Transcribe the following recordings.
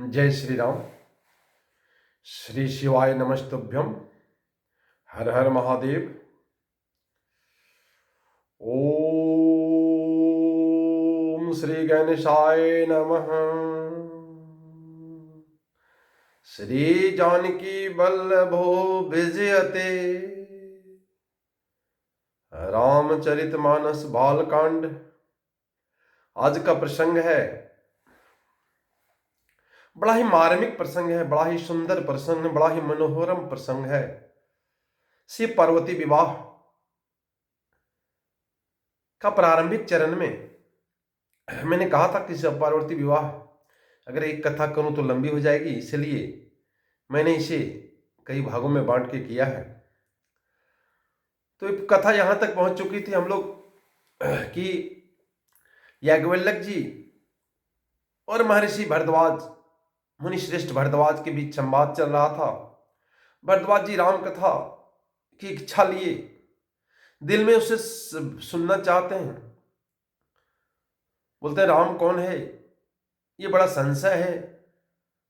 जय श्री राम। श्री शिवाय नमस्तुभ्यम। हर हर महादेव। ओम श्री गणेशाय नमः। श्री जानकी वल्लभो विजयते। रामचरितमानस बालकांड। आज का प्रसंग है, बड़ा ही मार्मिक प्रसंग है, बड़ा ही सुंदर प्रसंग, बड़ा ही मनोहरम प्रसंग है। शिव पार्वती विवाह का प्रारंभिक चरण में मैंने कहा था कि शिव पार्वती विवाह अगर एक कथा करूं तो लंबी हो जाएगी, इसलिए मैंने इसे कई भागों में बांट के किया है। तो कथा यहां तक पहुंच चुकी थी हम लोग कि याज्ञवल्क्य जी और महर्षि भरद्वाज, मुनि श्रेष्ठ भरद्वाज के बीच संवाद चल रहा था। भरद्वाज जी राम कथा की इच्छा लिए दिल में उसे सुनना चाहते हैं। बोलते हैं राम कौन है, ये बड़ा संशय है।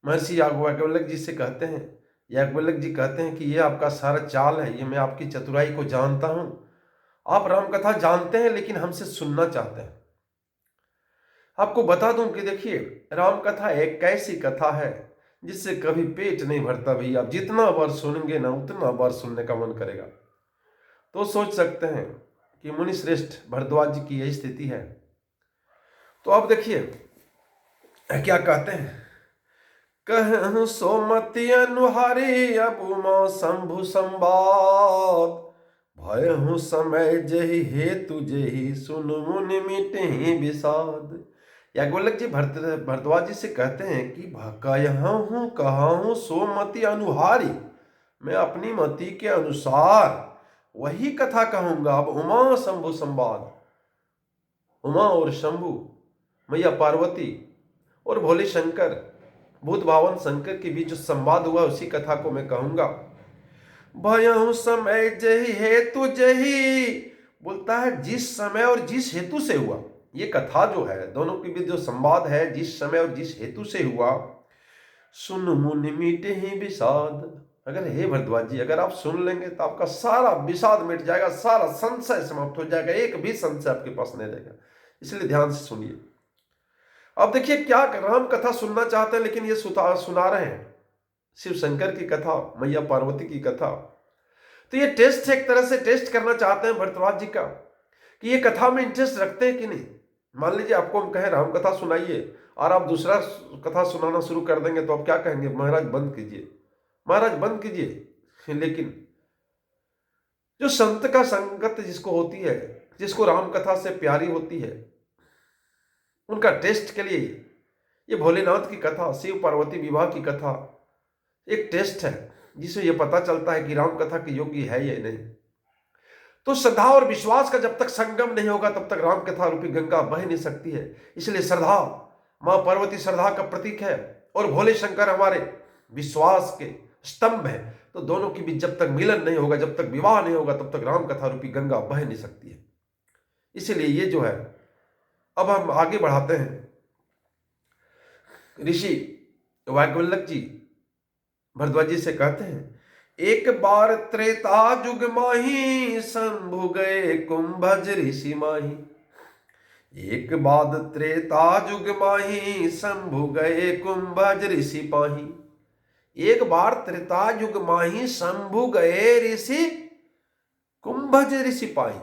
महर्षि याज्ञवल्क्य जी से कहते हैं, याज्ञवल्क्य जी कहते हैं कि ये आपका सारा चाल है, ये मैं आपकी चतुराई को जानता हूं। आप राम कथा जानते हैं लेकिन हमसे सुनना चाहते हैं। आपको बता दूं कि देखिए, राम कथा एक ऐसी कथा है जिससे कभी पेट नहीं भरता भैया। आप जितना बार सुनेंगे ना उतना बार सुनने का मन करेगा। तो सोच सकते हैं कि मुनि श्रेष्ठ भरद्वाज जी की यही स्थिति है। तो अब देखिए क्या कहते हैं। कहूं सोमति अनुहारी अब उमा शंभु संवाद, भयहु समय जहि हेतु जहि सुन मुनि मिटहि विषाद। याज्ञवल्क्य जी भरद्वाज जी से कहते हैं कि कहा हूं सोमति अनुहारी, मैं अपनी मति के अनुसार वही कथा कहूंगा। अब उमा शंभु संवाद, उमा और शंभु, मैया पार्वती और भोले शंकर, भूत भावन शंकर के बीच जो संवाद हुआ उसी कथा को मैं कहूंगा। भयहु समय जहि हेतु जहि, बोलता है जिस समय और जिस हेतु से हुआ। ये कथा जो है, दोनों के बीच जो संवाद है, जिस समय और जिस हेतु से हुआ, सुन मुनि मिटे ही विषाद। अगर हे भरद्वाज जी, अगर आप सुन लेंगे तो आपका सारा विषाद मिट जाएगा, सारा संशय समाप्त हो जाएगा, एक भी संशय आपके पास नहीं रहेगा। इसलिए ध्यान से सुनिए। अब देखिए क्या राम कथा सुनना चाहते हैं लेकिन ये सुना रहे हैं शिव शंकर की कथा, मैया पार्वती की कथा। तो ये टेस्ट एक तरह से टेस्ट करना चाहते हैं भरद्वाज जी का कि ये कथा में इंटरेस्ट रखते हैं कि नहीं। मान लीजिए आपको हम कहें राम कथा सुनाइए और आप दूसरा कथा सुनाना शुरू कर देंगे तो आप क्या कहेंगे, महाराज बंद कीजिए, महाराज बंद कीजिए। लेकिन जो संत का संगत जिसको होती है, जिसको राम कथा से प्यारी होती है, उनका टेस्ट के लिए ये भोलेनाथ की कथा, शिव पार्वती विवाह की कथा एक टेस्ट है जिससे ये पता चलता है कि राम कथा की योग्य है या नहीं। तो श्रद्धा और विश्वास का जब तक संगम नहीं होगा तब तक राम कथा रूपी गंगा बह नहीं सकती है। इसलिए श्रद्धा, मां पार्वती श्रद्धा का प्रतीक है और भोले शंकर हमारे विश्वास के स्तंभ है। तो दोनों के बीच जब तक मिलन नहीं होगा, जब तक विवाह नहीं होगा, तब तक राम कथा रूपी गंगा बह नहीं सकती है। इसलिए ये जो है, अब हम आगे बढ़ाते हैं। ऋषि याज्ञवल्क्य जी भरद्वाज जी से कहते हैं, एक बार त्रेता युग माही शंभु गए कुंभज ऋषि माही। एक बाद त्रेता युग माही शंभु गए कुंभज ऋषि पाही। एक बार त्रेता युग माही शंभु गए ऋषि कुंभज ऋषि पाही।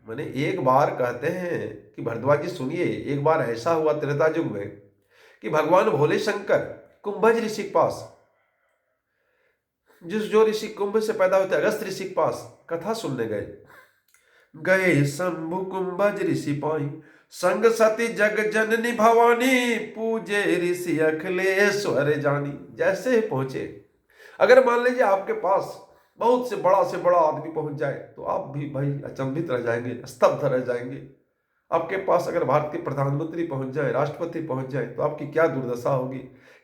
माने एक बार कहते हैं कि भरद्वाज जी सुनिए, एक बार ऐसा हुआ त्रेता युग में कि भगवान भोले शंकर कुंभज ऋषि के पास, जो ऋषि कुंभ से पैदा होते अगस्त ऋषि के पास कथा सुनने गए शंभु कुंभज ऋषि पाई। संग सती जग जननी भवानी, पूजे ऋषि अखिलेश्वर जानी। जैसे ही पहुंचे, अगर मान लीजिए आपके पास बहुत से बड़ा आदमी पहुंच जाए तो आप भी भाई अचंभित रह जाएंगे, स्तब्ध रह जाएंगे। आपके पास अगर भारत के प्रधानमंत्री पहुंच जाए, राष्ट्रपति पहुंच जाए तो आपकी क्या दुर्दशा होगी,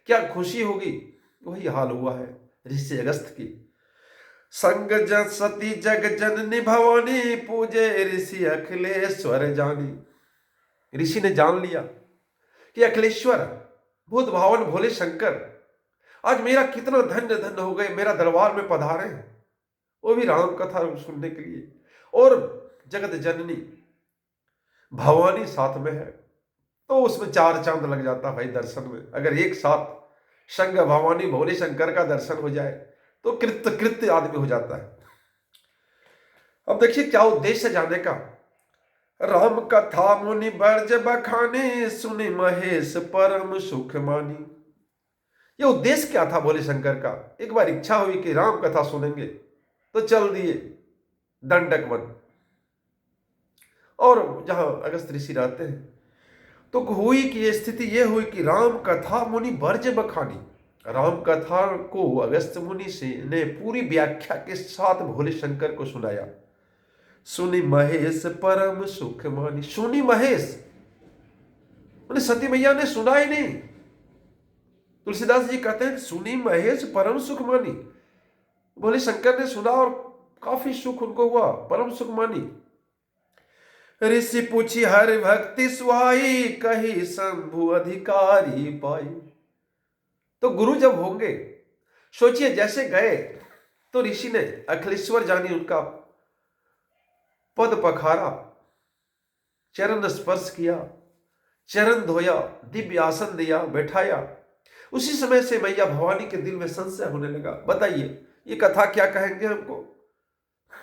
क्या खुशी होगी। वही हाल हुआ है ऋषि अगस्त की। संग सती जग जननी भवानी, पूजे ऋषि अखिलेश्वर जानी। ऋषि ने जान लिया कि अखिलेश्वर भूत भावन भोले शंकर आज मेरा कितना धन्य धन्य हो गए, मेरा दरबार में पधारे हैं, वो भी राम कथा सुनने के लिए। और जगत जननी भवानी साथ में है, तो उसमें चार चांद लग जाता भाई दर्शन में। अगर एक साथ संग भवानी भोले शंकर का दर्शन हो जाए तो कृत्य कृत्य आदमी हो जाता है। अब देखिए क्या उद्देश्य जाने का। राम कथा मुनि बर्ज बखाने, सुनि महेश परम सुख मानी। ये उद्देश्य क्या था भोले शंकर का? एक बार इच्छा हुई कि राम कथा सुनेंगे, तो चल दिए दंडक वन। और जहां अगस्त ऋषि रहते हैं, तो हुई कि ये स्थिति ये हुई कि राम कथा मुनि बर्ज बखानी, राम कथा को अगस्त मुनि से ने पूरी व्याख्या के साथ भोले शंकर को सुनाया। सुनि महेश परम सुख मानी। सुनी महेश मैंने सती मैया ने सुना ही नहीं। तुलसीदास जी कहते हैं सुनी महेश परम सुख मानी। भोले शंकर ने सुना और काफी सुख उनको हुआ, परम सुख मानी। ऋषि पूछी हरि भक्ति सुहाई, कही शंभु अधिकारी पाई। तो गुरु जब होंगे, सोचिए जैसे गए तो ऋषि ने अखिलेश्वर जानी उनका पद पखारा, चरण स्पर्श किया, चरण धोया, दिव्य आसन दिया, बैठाया। उसी समय से मैया भवानी के दिल में संशय होने लगा। बताइए ये कथा क्या कहेंगे हमको,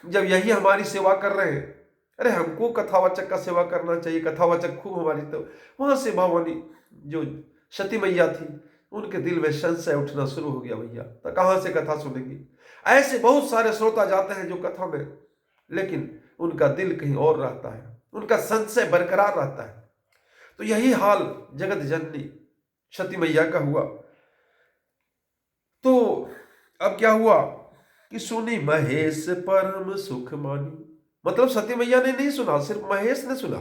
जब यही हमारी सेवा कर रहे हैं। अरे हमको कथावाचक का सेवा करना चाहिए, कथावाचक खूब हमारी। तो वहां से भवानी जो सती मैया थी, उनके दिल में संशय उठना शुरू हो गया। भैया तो कहां से कथा सुनेंगी? ऐसे बहुत सारे श्रोता जाते हैं जो कथा में, लेकिन उनका दिल कहीं और रहता है, उनका संशय बरकरार रहता है। तो यही हाल जगत जननी सती मैया का हुआ। तो अब क्या हुआ कि सुनी महेश परम सुख मानी, मतलब सती मैया ने नहीं सुना, सिर्फ महेश ने सुना।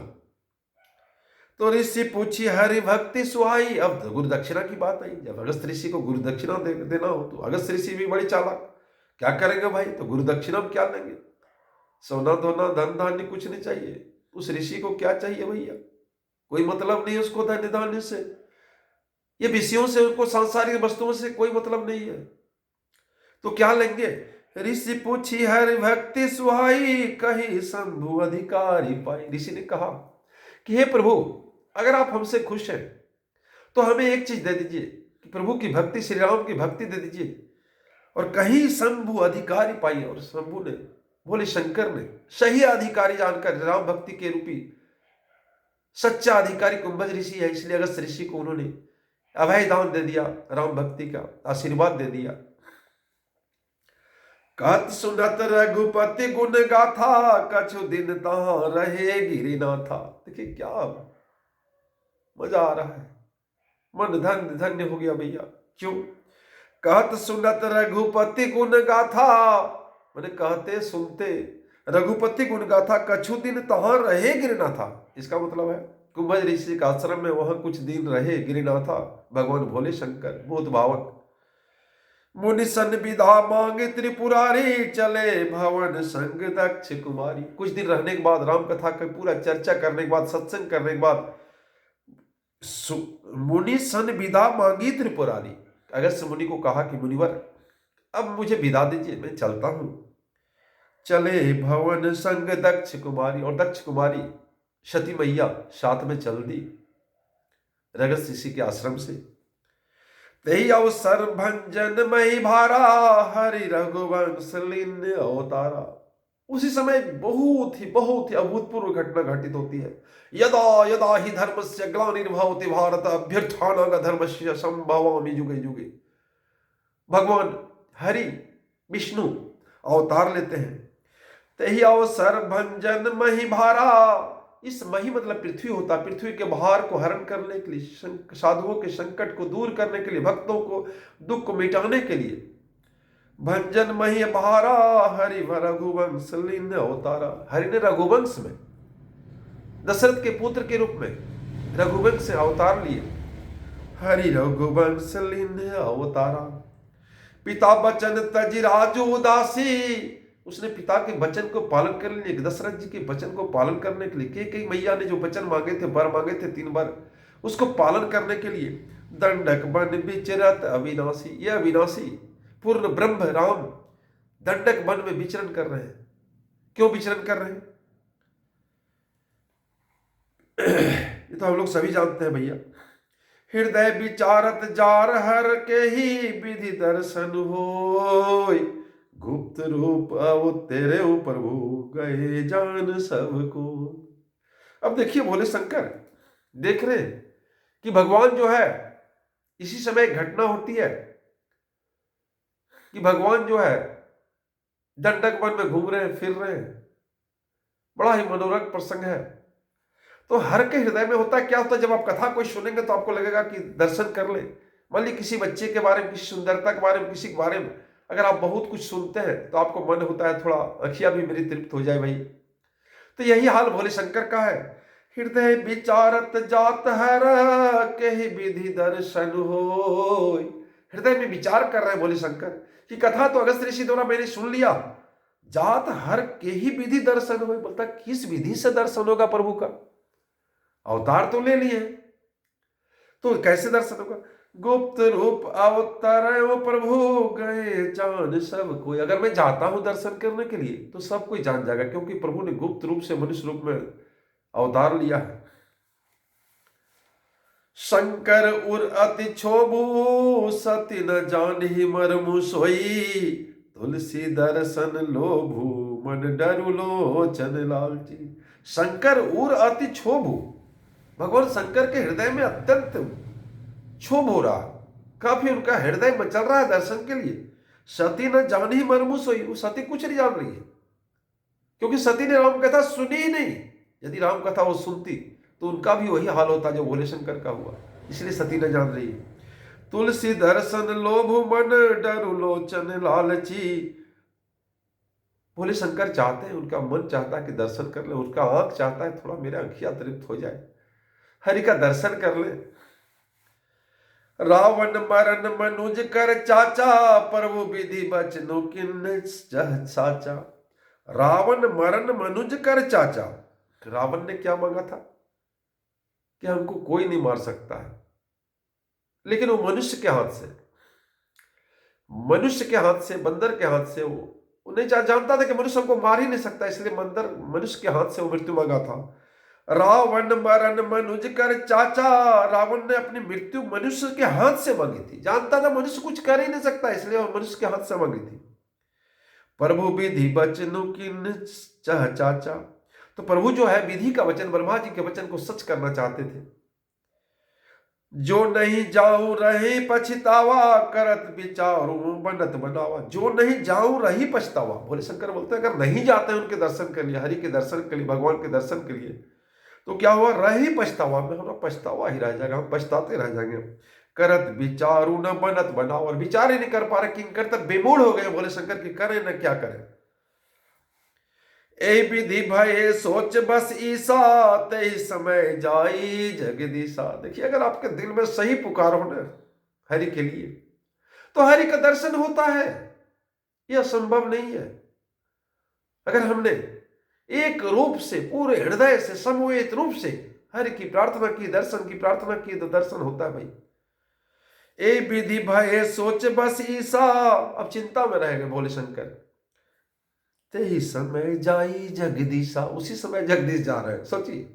तो ऋषि पूछी हरि भक्ति सुहाई। अब गुरु दक्षिणा की बात आई। जब अगस्त ऋषि को गुरु दक्षिणा देना हो, तो अगस्त ऋषि भी बड़ी चालाक, क्या करेंगे भाई? तो गुरु दक्षिणा में क्या लेंगे? सोना धोना धन धान्य कुछ नहीं चाहिए। उस ऋषि को क्या चाहिए भैया? कोई मतलब नहीं उसको धन्य धान्य से, ये विषयों से, उनको सांसारिक वस्तुओं से कोई मतलब नहीं है। तो क्या लेंगे? ऋषि पूछी हरि भक्ति सुहाई, कही शंभु अधिकारी पाई। ऋषि ने कहा कि हे प्रभु, अगर आप हमसे खुश हैं तो हमें एक चीज दे दीजिए कि प्रभु की भक्ति, श्री राम की भक्ति दे दीजिए। और कहीं शंभु अधिकारी पाई। और शंभु ने, बोले शंकर ने सही अधिकारी जानकर, राम भक्ति के रूपी सच्चा अधिकारी कुंभज ऋषि है, इसलिए अगस्त ऋषि को उन्होंने अभय दान दे दिया, राम भक्ति का आशीर्वाद दे दिया। कहत सुनत रघुपति गुण गाथा, कछु दिन तहां रहे गिरिनाथा। देखिए क्या मजा आ रहा है, मन धन्य धन्य हो गया भैया। क्यों? कहत सुनत रघुपति गुण गाथा, मैंने कहते सुनते रघुपति गुण गाथा, कछु दिन तहां रहे गिरिनाथा। इसका मतलब है कुंभज ऋषि का आश्रम में वहां कुछ दिन रहे गिरिनाथा भगवान भोले शंकर, बहुत भावक। मुनि सन विदा मांगे त्रिपुरारी, चले भवन संग दक्ष कुमारी। कुछ दिन रहने के बाद, राम कथा का पूरा चर्चा करने के बाद, सत्संग करने के बाद, मुनि सन विदा मांगी त्रिपुरारी। अगस्त मुनि को कहा कि मुनिवर अब मुझे विदा दीजिए, मैं चलता हूं। चले भवन संग दक्ष कुमारी, और दक्ष कुमारी सती मैया साथ में चल दी अगस्त ऋषि के आश्रम से। तेहि अवसर भंजन मई भारा, हरि रघुवंश लीन अवतारा। उसी समय बहुत ही अभूतपूर्व घटना घटित होती है। यदा यदा ही धर्मस्य ग्लानिर्भवति भारत, अभ्युत्थानधर्मस्य संभवामि युगे युगे। भगवान हरि विष्णु अवतार लेते हैं। तेहि अवसर भंजन मही भारा। इस मही मतलब पृथ्वी होता, पृथ्वी के भार को हरण करने के लिए, साधुओं के संकट को दूर करने के लिए, भक्तों को दुख को मिटाने के लिए। भंजन मही भारा, हरि रघुवंश लीन अवतारा। हरि ने रघुवंश में, दशरथ के पुत्र के रूप में रघुवंश से अवतार लिए। हरि रघुवंश लीन अवतारा। पिता बचन तजि राजू उदासी। उसने पिता के वचन को पालन करने के लिए, दशरथ जी के वचन को पालन करने के लिए, कई मैया ने जो वचन मांगे थे, वर मांगे थे 3 बार, उसको पालन करने के लिए दंडक बन विचरत अविनाशी, ये अविनाशी पूर्ण ब्रह्म राम दंडक वन में विचरण कर रहे हैं। क्यों विचरण कर रहे हैं? ये तो हम लोग सभी जानते हैं भैया। हृदय विचारत जार हर के ही विधि दर्शन होय, गुप्त रूप अब तेरे प्रभु गए जान सबको। अब देखिए भोले शंकर देख रहे हैं कि भगवान जो है, इसी समय एक घटना होती है कि भगवान जो है दंडक वन में घूम रहे हैं, फिर रहे हैं। बड़ा ही मनोरंजक प्रसंग है। तो हर के हृदय में होता है, क्या होता है जब आप कथा कोई सुनेंगे तो आपको लगेगा कि दर्शन कर ले। मान ली किसी बच्चे के बारे में, किसी सुंदरता के बारे में, किसी के बारे में अगर आप बहुत कुछ सुनते हैं तो आपको मन होता है थोड़ा अखियां भी मेरी तृप्त हो जाए भाई। तो यही हाल भोले शंकर का है। हृदय विचारत जात हर के विधि दर्शन हो। हृदय में विचार कर रहे हैं भोले शंकर कि कथा तो अगस्त ऋषि द्वारा मैंने सुन लिया, जात हर के ही विधि दर्शन हो। बोलता किस विधि से दर्शन होगा प्रभु का? अवतार तो ले लिए, तो कैसे दर्शन होगा? गुप्त रूप अवतार प्रभु गए जान सब कोई। अगर मैं जाता हूं दर्शन करने के लिए तो सब कोई जान जाएगा, क्योंकि प्रभु ने गुप्त रूप से मनुष्य रूप में अवतार लिया है। शंकर उर अति क्षोभु सति न जान ही मरमु सोई, तुलसी दर्शन लोभु मन डरु लोचन लालची। शंकर उर अति क्षोभु, भगवान शंकर के हृदय में अत्यंत क्षोभ हो रहा, काफी उनका हृदय मचल रहा है दर्शन के लिए। सती न जान ही मरमु सोई, वो सती कुछ नहीं जान रही है, क्योंकि सती ने राम कथा सुनी ही नहीं। यदि राम कथा वो सुनती तो उनका भी वही हाल होता जो भोले शंकर का हुआ, इसलिए सती न जान रही है। तुलसी दर्शन लोभ मन डरु लोचन लालची। भोले शंकर चाहते हैं, उनका मन चाहता है कि दर्शन कर ले, उनका आंख चाहता है थोड़ा मेरा आंखियां तृप्त हो जाए, हरि का दर्शन कर ले। रावण मरण मनुज कर चाचा, प्रभु विधि बचनो किन साचा। रावण मरण मनुज कर चाचा, रावण ने क्या मांगा था कि हमको कोई नहीं मार सकता है, लेकिन वो मनुष्य के हाथ से, मनुष्य के हाथ से, बंदर के हाथ से, वो नहीं जानता था कि मनुष्य हमको मार ही नहीं सकता, इसलिए बंदर मनुष्य के हाथ से वो मृत्यु मांगा था। रावण मरण मनुज कर चाचा, रावण ने अपनी मृत्यु मनुष्य के हाथ से मांगी थी, जानता था मनुष्य कुछ कर ही नहीं सकता, इसलिए वो मनुष्य के हाथ से मांगी थी। प्रभु विधि बचनु किन चाह चाचा, तो प्रभु जो है विधि का वचन, ब्रह्मा जी के वचन को सच करना चाहते थे। जो नहीं जाऊं रही पछतावा, करत विचारू बनत बनावा। जो नहीं जाऊं रही पछतावा, भोले शंकर बोलते हैं अगर नहीं जाते हैं उनके दर्शन के लिए, हरि के दर्शन के लिए, भगवान के दर्शन के लिए, तो क्या हुआ? रही पछतावा में हमारा पछतावा ही रह जाएगा, हम पछताते रह जाएंगे। करत विचारू न बनत बनाओ, और विचार ही नहीं कर पा रहे, किंकर तक बेमूढ़ हो गए भोले शंकर की, करें न क्या करें। ए विधि भय सोच बस ईसा, ते समय जाई जगदीशा। देखिए अगर आपके दिल में सही पुकार हो ना हरि के लिए, तो हरि का दर्शन होता है, यह असंभव नहीं है। अगर हमने एक रूप से, पूरे हृदय से, समूहित रूप से हरि की प्रार्थना की, दर्शन की प्रार्थना की, तो दर्शन होता है भाई। ए विधि भय सोच बस ईसा, अब चिंता में रहेंगे भोले शंकर। ते ही समय जाई जगदीशा, उसी समय जगदीश जा रहे हैं। सोचिए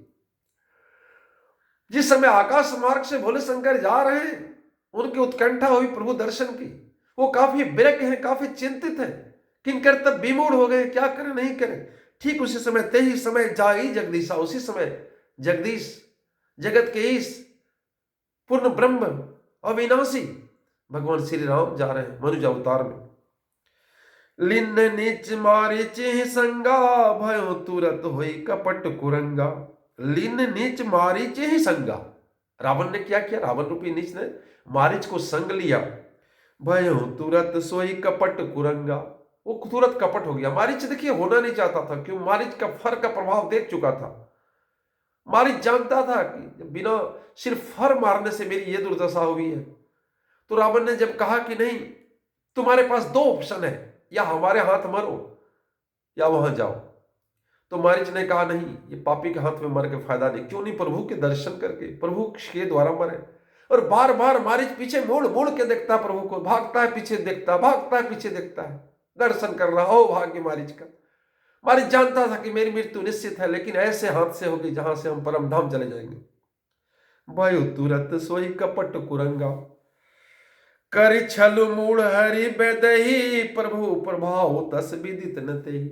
जिस समय आकाश मार्ग से भोले शंकर जा रहे हैं, उनकी उत्कंठा हुई प्रभु दर्शन की, वो काफी विरक्त हैं, काफी चिंतित हैं, किंकर तब विमूढ़ हो गए, क्या करें नहीं करें। ठीक उसी समय, ते ही समय जाई जगदीशा, उसी समय जगदीश, जगत के ईश, पूर्ण ब्रह्म, अविनाशी भगवान श्री राम जा रहे हैं मनुज अवतार में। लिन नीच मारिच संगा, भयो तुरत होई कपट कुरंगा। लिन नीच मारिच ही संगा, रावण ने क्या किया? रावण रूपी नीच ने मारिच को संग लिया। भयो तुरत सोई कपट कुरंगा, वो तुरंत कपट हो गया। मारिच देखिए होना नहीं चाहता था, क्यों? मारिच का फर का प्रभाव देख चुका था। मारिच जानता था कि बिना सिर्फ फर मारने से मेरी ये दुर्दशा हुई है। तो रावण ने जब कहा कि नहीं, तुम्हारे पास दो ऑप्शन है, या हमारे हाथ मरो या वहां जाओ, तो मारिच ने कहा नहीं, ये पापी के हाथ में मर के फायदा नहीं, क्यों नहीं प्रभु के दर्शन करके, प्रभु के द्वारा मरे। और बार बार मारीच पीछे मुड़ मुड़ के देखता है प्रभु को, भागता है पीछे देखता, भागता है पीछे देखता है, दर्शन कर रहा हो भाग्य मारीच का। मारीच जानता था कि मेरी मृत्यु निश्चित है, लेकिन ऐसे हाथ से होगी जहां से हम परम धाम चले जाएंगे। वायु तुरत सोई कपट कुरंगा, करि छल मूढ़ हरि बेदही, प्रभु प्रभाव तस विदित न तेहि।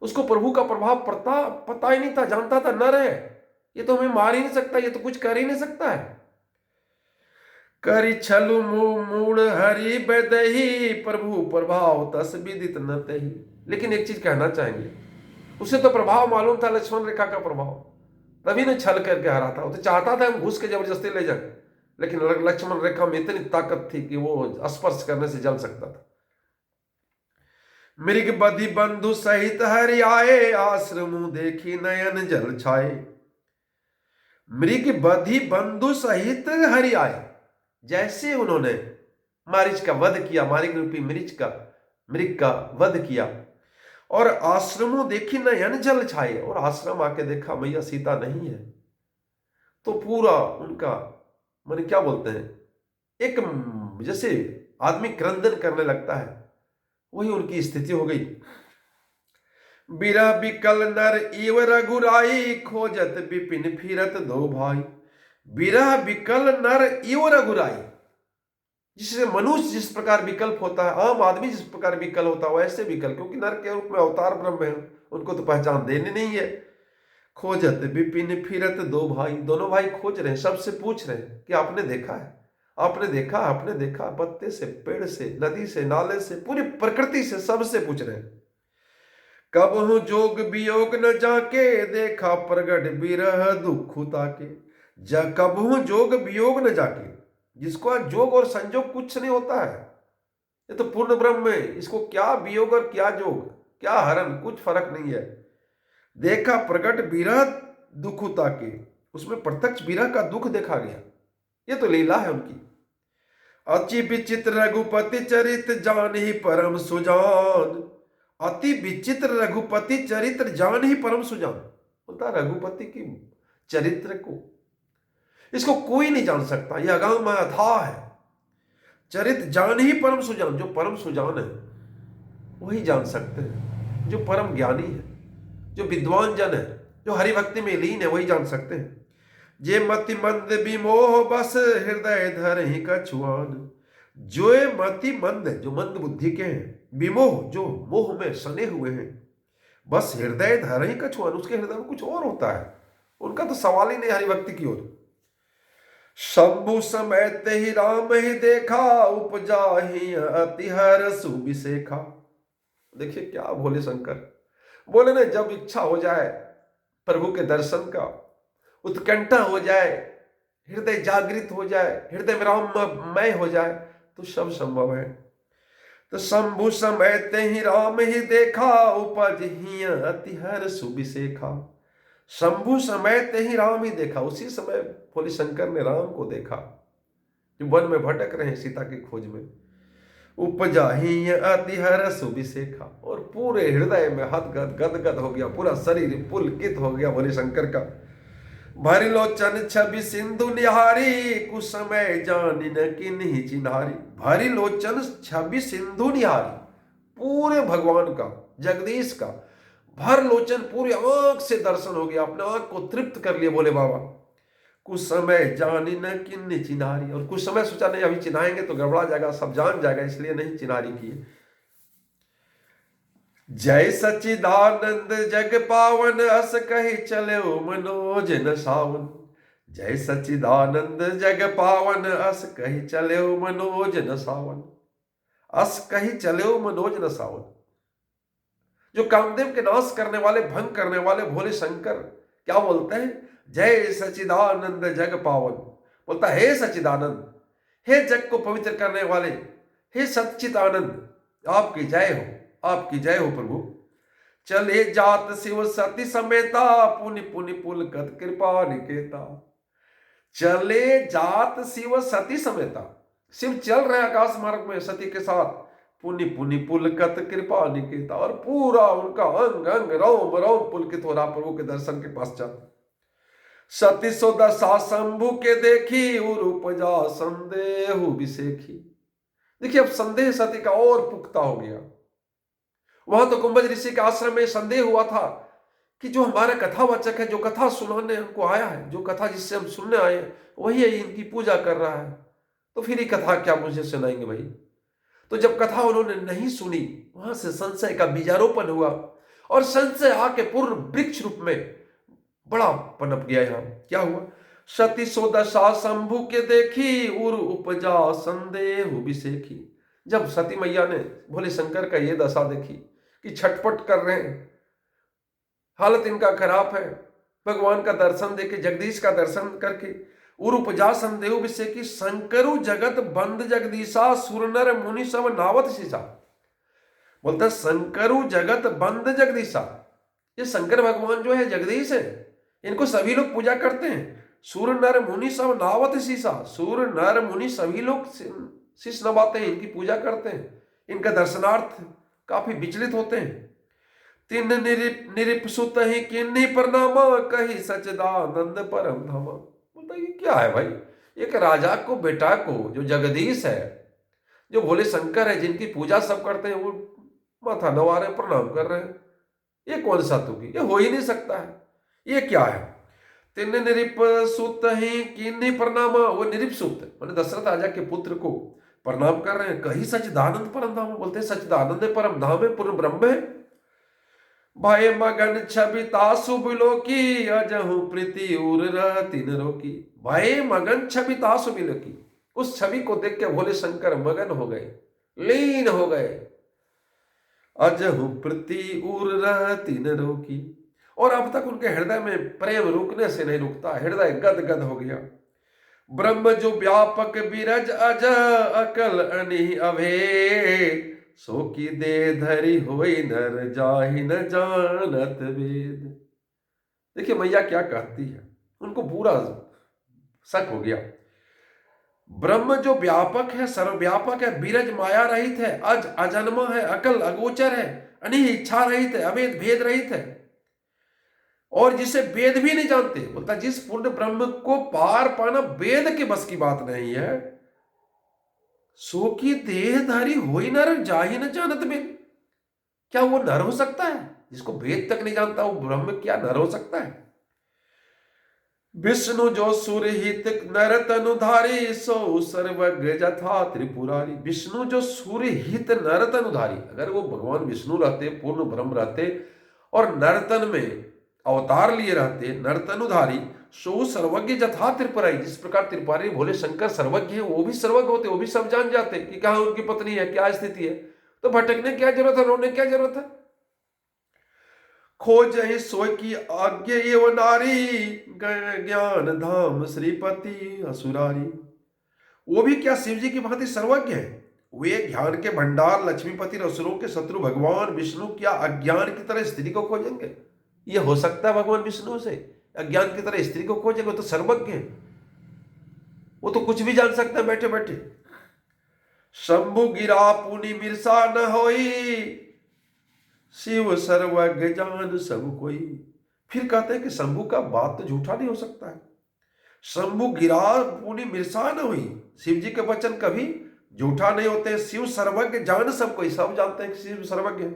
उसको प्रभु का प्रभाव पता ही नहीं था, जानता था नर है, ये तो हमें मार ही नहीं सकता, ये तो कुछ कर ही नहीं सकता है। करि छलु मूढ़ हरि बेदही, प्रभु प्रभाव तस विदित न तेहि। लेकिन एक चीज कहना चाहेंगे, उसे तो प्रभाव मालूम था, लक्ष्मण रेखा का प्रभाव, तभी ने छल करके हरा था। वो तो चाहता था हम घुस के जबरदस्ती ले जाए, लेकिन लक्ष्मण रेखा में इतनी ताकत थी कि वो स्पर्श करने से जल सकता था। मृग बधि बंधु सहित हरि आए, आश्रम देखी नयन जल छाए। मृग बधि बंधु सहित हरि आए, जैसे उन्होंने मारीच का वध किया, मारिक रूपी मृग का वध किया, और आश्रमों देखी नयन जल छाए, और आश्रम आके देखा मैया सीता नहीं है, तो पूरा उनका माने क्या बोलते हैं, एक जैसे आदमी क्रंदन करने लगता है, वही उनकी स्थिति हो गई। बिरह बिकल नर इव रघुराई, खोजत विपिन फिरत दो भाई। बिरह बिकल नर इव रघुराई, जिससे मनुष्य जिस प्रकार विकल्प होता है, आम आदमी जिस प्रकार विकल होता है, वैसे विकल, क्योंकि नर के रूप में अवतार ब्रह्म है, उनको तो पहचान देनी नहीं है। खोजत विपिन फिरत दो भाई, दोनों भाई खोज रहे हैं, सबसे पूछ रहे हैं कि आपने देखा है, आपने देखा, आपने देखा, पत्ते से, पेड़ से, नदी से, नाले से, पूरी प्रकृति से, सबसे पूछ रहे हैं। कब हूं जोग वियोग न जाके, देखा प्रगट बिरह दुख ताके। कब हूं जोग वियोग न जाके, जिसको जोग और संजोग कुछ नहीं होता है, ये तो पूर्ण ब्रह्म में, इसको क्या वियोग और क्या जोग, क्या हरण, कुछ फर्क नहीं है। देखा प्रगट बिरह दुख ताके, उसमें प्रत्यक्ष विरह का दुख देखा गया, ये तो लीला है उनकी। अति विचित्र रघुपति चरित जान ही परम सुजान, अति विचित्र रघुपति चरित्र जान ही परम सुजान। बोलता रघुपति की चरित्र को, इसको कोई नहीं जान सकता, यह अगाम अथाह है। चरित जान ही परम सुजान, जो परम सुजान है वही जान सकते हैं, जो परम ज्ञानी है, जो विद्वान जन है, जो हरिभक्ति में लीन है, वही जान सकते हैं। जे मति मंद विमोह बस, हृदय धर ही कछुआन। जो मति मंद, जो मंद बुद्धि के हैं, विमोह, जो मोह में सने हुए हैं, बस हृदय धर ही कछुआन, उसके हृदय में कुछ और होता है, उनका तो सवाल ही नहीं हरिभक्ति की ओर। शंभु समय ते ही राम ही देखा, उपजा ही अति हरसु विसेखा। देखिए क्या भोले शंकर बोले ना, जब इच्छा हो जाए प्रभु के दर्शन का, उत्कंठा हो जाए, हृदय जागृत हो जाए, हृदय में राममय हो जाए, तो सब संभव है। तो शंभु समय ते ही राम ही देखा, उपज ही अति हरसु विसेखा। शंभु समय ते ही राम ही देखा, उसी समय भोले शंकर ने राम को देखा, जो वन में भटक रहे हैं सीता की खोज में। उपजा ही अति हरसु विसेखा, और पूरे हृदय में हदगद गदगद हो गया, पूरा शरीर पुलकित हो गया भोले शंकर का। भरी लोचन छवि सिंधु निहारी, कुछ समय जानी न किन्हीं चिन्हारी। भरी लोचन छवि सिंधु निहारी, पूरे भगवान का, जगदीश का भर लोचन, पूरी आंख से दर्शन हो गया, अपने आंख को तृप्त कर लिया बोले बाबा। कुछ समय जानी न किन्हीं चिन्हारी, और कुछ समय सोचा नहीं अभी चिन्हाएंगे तो गड़बड़ा जाएगा, सब जान जाएगा, इसलिए नहीं चिन्हारी किए। जय सच्चिदानंद जग पावन, अस कही चले मनोज न सावन। जय सच्चिदानंद जग पावन, अस कही चले मनोज न सावन। अस कही चले मनोज न सावन, जो कामदेव के नाश करने वाले, भंग करने वाले भोले शंकर क्या बोलते हैं, जय सच्चिदानंद जग पावन। बोलता हे सच्चिदानंद, हे जग को पवित्र करने वाले, हे सच्चिदानंद, आपकी जय हो, आपकी जय हो प्रभु। चले जात शिव सती समेता, पुनि पुनि पुलकत कृपा निकेता। चले जात शिव सती समेता, शिव चल रहे आकाश मार्ग में सती के साथ, पुनि पुनि पुलकत कृपा निकेता, और पूरा उनका अंग अंग रोम रोम पुलकित हो रहा प्रभु के दर्शन के पश्चात। सती सो दशा शंभु के देखी और उपजा संदेह विसेखी। देखिए अब संदेह सती का और पुख्ता हो गया। वहां तो कुंभज ऋषि के आश्रम में संदेह हुआ था कि जो हमारा कथावाचक है, जो कथा सुनाने हमको आया है, जो कथा जिससे हम सुनने आए हैं, वही है, इनकी पूजा कर रहा है, तो फिर ये कथा क्या मुझे सुनाएंगे भाई। तो जब कथा उन्होंने नहीं सुनी, वहां से संशय का बीजारोपण हुआ और संशय आके पूर्ण वृक्ष रूप में बड़ा पनप गया। यहां क्या हुआ, सती सो दशा शंभु के देखी उर उपजा संदेह विसेखी। जब सती मैया ने भोले शंकर का ये दशा देखी कि छटपट कर रहे हैं, हालत इनका खराब है, भगवान का दर्शन देके, जगदीश का दर्शन करके, उर उपजा संदेह विसेखी शंकरु जगत बंद जगदीशा सुर नर मुनि सब नावत शीशा। बोलता शंकरु जगत बंद जगदीशा, ये शंकर भगवान जो है जगदीश है, इनको सभी लोग पूजा करते हैं। सूर नर मुनि सब नावत शीशा, सूर नर मुनि सभी लोग शीश नवाते हैं, इनकी पूजा करते हैं, इनका दर्शनार्थ काफी विचलित होते हैं। तीन निरिप सुत ही किन्नी प्रणामा कही सचदानंद परम धामा। बोलता ये क्या है भाई, एक राजा को, बेटा को, जो जगदीश है, जो भोले शंकर है, जिनकी पूजा सब करते हैं, वो माथा नवा रहे, प्रणाम कर रहे हैं, ये कौन सा तुकी, ये हो ही नहीं सकता है, ये क्या है। तीन निरिप सुत ही किन्नी प्रणामा, वो निरिप सुत मैंने दशरथ राजा के पुत्र को प्रणाम कर रहे हैं। कहीं सच्चिदानंद परम धाम, बोलते हैं सच्चिदानंद परम धाम है, पूर्ण ब्रह्म है। भय मगन छवि तासु बिलोकी अजहु प्रीति उर तीन रोकी। भय मगन छवि तासु बिलोकी, उस छवि को देख के भोले शंकर मगन हो गए, लीन हो गए। अजहु प्रीति उर तीन रोकी, और अब तक उनके हृदय में प्रेम रुकने से नहीं रुकता, हृदय गद गद हो गया। ब्रह्म जो व्यापक बिरज अज अकल अनि अभेद, सो की दे धरी होई नर जाहि न जानत वेद। देखिए मैया क्या कहती है, उनको पूरा शक हो गया। ब्रह्म जो व्यापक है, सर्वव्यापक है, बीरज माया रहित है, अज अजन्मा है, अकल अगोचर है, अनिह इच्छा रहित है, अभेद भेद रहित है, और जिसे वेद भी नहीं जानते। बोलता जिस पूर्ण ब्रह्म को पार पाना वेद के बस की बात नहीं है, सो की देहधारी होई नर जाहि न जानत वेद। क्या वो नर हो सकता है जिसको वेद तक नहीं जानता, वो ब्रह्म क्या नर हो सकता है। विष्णु जो सुरहित नर तनुधारी, सो सर्वज्ञ जथा त्रिपुरारी। विष्णु जो सुरहित नर तनुधारी, अगर वो भगवान विष्णु रहते, पूर्ण ब्रह्म रहते और नर्तन में अवतार लिए रहते, नर्तनुधारी, सो सर्वज्ञ जथा त्रिपुरारी। जिस प्रकार त्रिपुरारी भोले शंकर सर्वज्ञ है, वो भी सर्वज्ञ होते, वो भी सब जान जाते कि कहां उनकी पत्नी है, क्या स्थिति है, तो भटकने क्या जरूरत है, रोने क्या जरूरत है। खोज ही सोय की आज्ञा एवं नारी, ज्ञान धाम श्रीपति असुरारी। वो भी क्या शिव जी की भांति सर्वज्ञ है, वे ज्ञान के भंडार लक्ष्मीपति असुरों के शत्रु भगवान विष्णु क्या अज्ञान की तरह स्त्री को खोजेंगे। ये हो सकता है भगवान विष्णु से अज्ञान की तरह स्त्री को खोजेंगे, तो सर्वज्ञ है, वो तो कुछ भी जान सकता है बैठे बैठे। शंभु गिरा पुनि मिर्सा न होई, शिव सर्वज्ञ जान सब कोई। फिर कहते हैं कि शंभु का बात तो झूठा नहीं हो सकता है। शंभु गिरा पुनि मिर्सा न हुई, शिव जी के वचन कभी झूठा नहीं होते। शिव सर्वज्ञ जान सब कोई, सब जानते हैं कि शिव सर्वज्ञ है।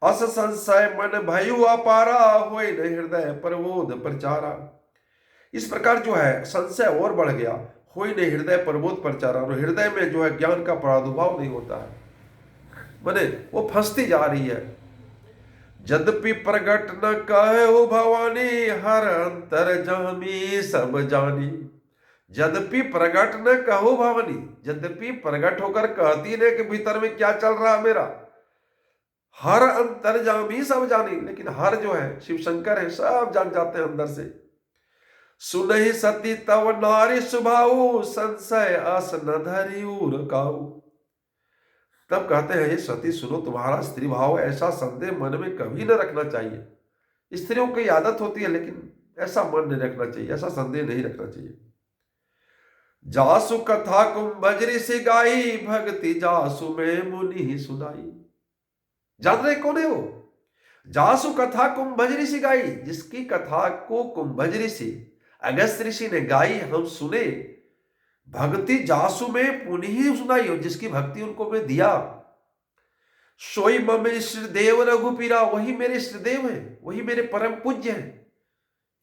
अस संशय मन भयु अपारा, होय न हृदय प्रबोध प्रचारा। इस प्रकार जो है संशय और बढ़ गया, होय न हृदय प्रबोध प्रचारा, और हृदय में जो है ज्ञान का प्रादुर्भाव नहीं होता है, माने वो फंसती जा रही है। यद्यपि प्रगट न कहो भवानी, हर अंतर जामी सब जानी। यद्यपि प्रगट न कहो भवानी, यद्यपि प्रगट होकर कहती ने कि भीतर में क्या चल रहा मेरा, हर अंतर्जामी सब जानी, लेकिन हर जो है शिव शंकर है, सब जान जाते हैं अंदर से। सुनहि सती तव नारी सुभाऊ, संशय अस न धरी उर काऊ। तब कहते हैं ये सती सुनो, तुम्हारा स्त्री भाव, ऐसा संदेह मन में कभी न रखना चाहिए। स्त्रियों की आदत होती है, लेकिन ऐसा मन नहीं रखना चाहिए, ऐसा संदेह नहीं रखना चाहिए। जासु कथा कुंभजरी से गाई, भक्ति जासु में मुनि सुनाई। जान रहे कौन है वो, जासु कथा कुंभज ऋषि गाई, जिसकी कथा को कुंभज ऋषि अगस्त ऋषि ने गाई, हम सुने। भक्ति जासु में पुनि सुनाई, और जिसकी भक्ति उनको मैं दिया। सोई मम इष्ट देव रघुपीरा, वही मेरे इष्ट देव है, वही मेरे परम पूज्य है।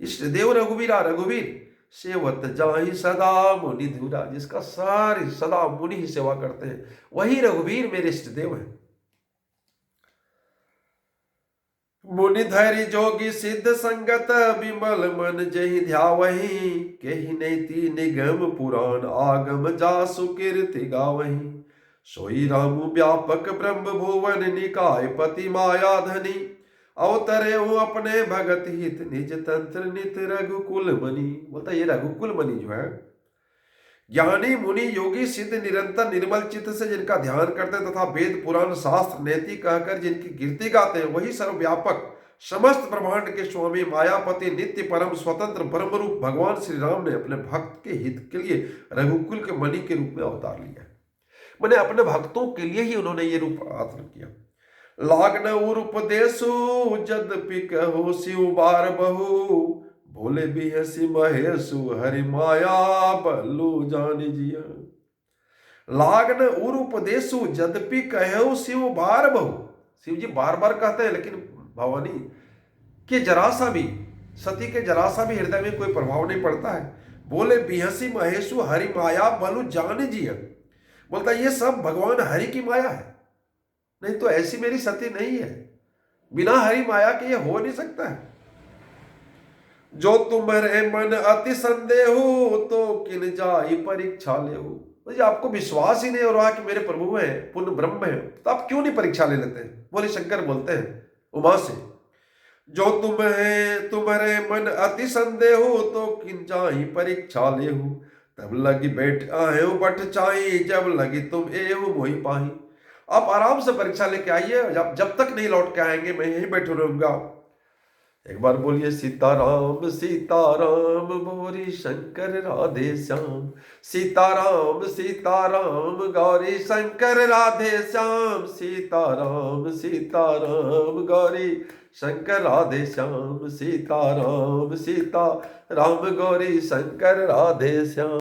इष्ट देव रघुवीरा, रघुवीर सेवत जाहि सदा मुनि धुरा, जिसका सारी सदा मुनि ही सेवा करते हैं, वही रघुवीर मेरे इष्ट देव है। मुनि धैर्य जोगी सिद्ध संगत, विमल मन जहि ध्यावहि, केहि नैति निगम पुराण, आगम जासु कीर्ति गावहि। सोई राम व्यापक ब्रह्म भुवन, निकाय पति माया धनी, अवतरे हूँ अपने भगत हित, निज तंत्र नित रघुकुल मणि। बोलता ये रघुकुल मणि जो है, ज्ञानी मुनि योगी सिद्ध निरंतर निर्मल चित्त से जिनका ध्यान करते तथा वेद पुराण शास्त्र नैतिक कहकर जिनकी कीर्ति गाते हैं, वही सर्वव्यापक समस्त ब्रह्मांड के स्वामी मायापति नित्य परम स्वतंत्र ब्रह्म रूप भगवान श्री राम ने अपने भक्त के हित के लिए रघुकुल के मणि के रूप में अवतार लिया। मैंने अपने भक्तों के लिए ही उन्होंने ये रूप धारण किया। लागन उर उपदेशु जदपि कहो शिव बार बहु, भोले भी हसी महेशु हरि माया बल्लू जान जिया। लागन उर उपदेशु जदपि कहो शिव बार बहु, शिव जी बार बार कहते हैं, लेकिन भवानी के जरा सा भी, सती के जरा सा भी हृदय में कोई प्रभाव नहीं पड़ता है। बोले बिहसी महेशु हरि माया बलु जान जिया, बोलता ये सब भगवान हरि की माया है, नहीं तो ऐसी मेरी सती नहीं है, बिना हरि माया के ये हो नहीं सकता है। जो तुम्हारे मन अति संदेह हो, तो किन जाई परीक्षा ले हो। मुझे आपको विश्वास ही नहीं हो रहा कि मेरे प्रभु हैं, पूर्ण ब्रह्म है, तो आप क्यों नहीं परीक्षा ले लेते हैं। बोले शंकर बोलते हैं उमा से, जो तुम्हारे मन अति संदेह हो, तो किन जाई परीक्षा ले हो। तब लगी बैठ आए बट चाई, जब लगी तुम एहु मोहि पाही। आप आराम से परीक्षा लेके आइए, जब तक नहीं लौट के आएंगे मैं यहीं बैठे रहूंगा। एक बार बोलिए सीताराम सीताराम बोरी शंकर राधे श्याम, सीताराम सीताराम गौरी शंकर राधे श्याम, सीताराम सीताराम गौरी शंकर राधे श्याम, सीताराम सीताराम गौरी शंकर राधे श्याम।